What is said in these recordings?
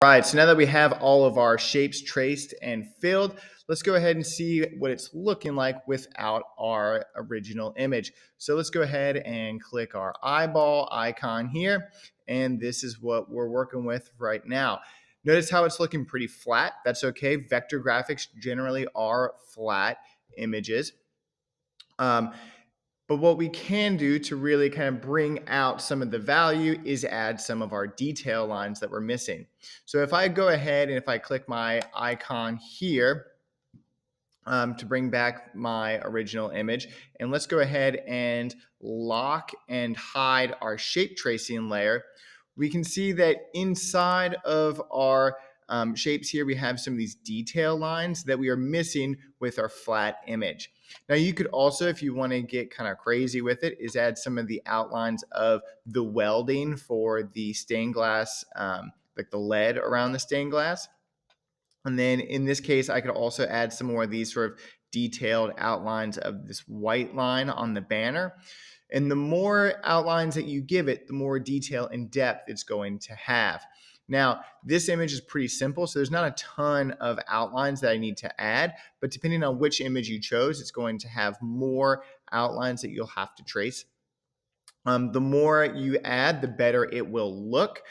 All right, so now that we have all of our shapes traced and filled, let's go ahead and see what it's looking like without our original image. So let's go ahead and click our eyeball icon here, and this is what we're working with right now. Notice how it's looking pretty flat. That's okay. Vector graphics generally are flat images. But what we can do to really kind of bring out some of the value is add some of our detail lines that we're missing. So if I go ahead and if I click my icon here to bring back my original image, and let's go ahead and lock and hide our shape tracing layer, we can see that inside of our shapes here, we have some of these detail lines that we are missing with our flat image. Now you could also, if you want to get kind of crazy with it, is add some of the outlines of the welding for the stained glass, like the lead around the stained glass. And then in this case, I could also add some more of these sort of detailed outlines of this white line on the banner. And the more outlines that you give it, the more detail and depth it's going to have. Now, this image is pretty simple, so there's not a ton of outlines that I need to add, but depending on which image you chose, it's going to have more outlines that you'll have to trace. The more you add, the better it will look.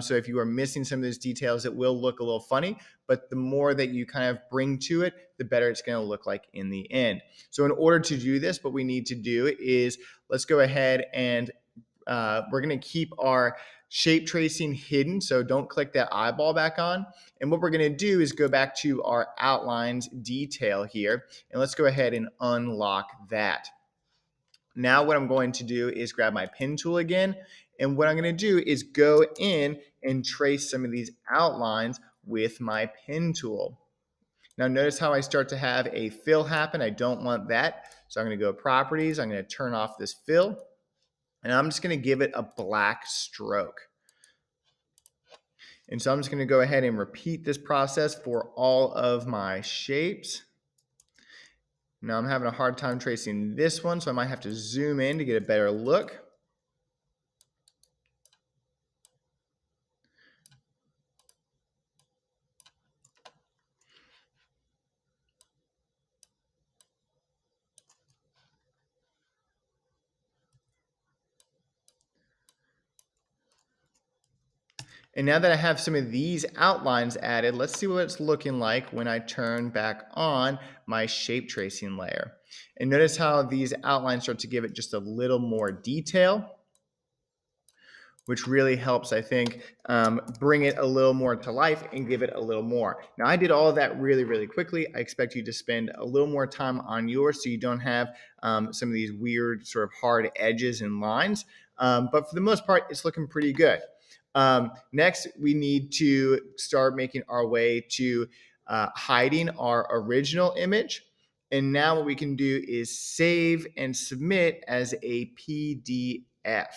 So if you are missing some of those details, it will look a little funny, but the more that you kind of bring to it, the better it's going to look like in the end. So in order to do this, what we need to do is let's go ahead and we're going to keep our shape tracing hidden. So don't click that eyeball back on. And what we're going to do is go back to our outlines detail here, and let's go ahead and unlock that. Now what I'm going to do is grab my pen tool again, and what I'm going to do is go in and trace some of these outlines with my pen tool. Now notice how I start to have a fill happen. I don't want that. So I'm going to go properties. I'm going to turn off this fill, and I'm just going to give it a black stroke. And so I'm just going to go ahead and repeat this process for all of my shapes. Now I'm having a hard time tracing this one, so I might have to zoom in to get a better look. And now that I have some of these outlines added, let's see what it's looking like when I turn back on my shape tracing layer. And notice how these outlines start to give it just a little more detail, which really helps, I think, bring it a little more to life and give it a little more. Now, I did all of that really, really quickly. I expect you to spend a little more time on yours so you don't have some of these weird sort of hard edges and lines. But for the most part, it's looking pretty good. Next, we need to start making our way to hiding our original image. And now what we can do is save and submit as a PDF.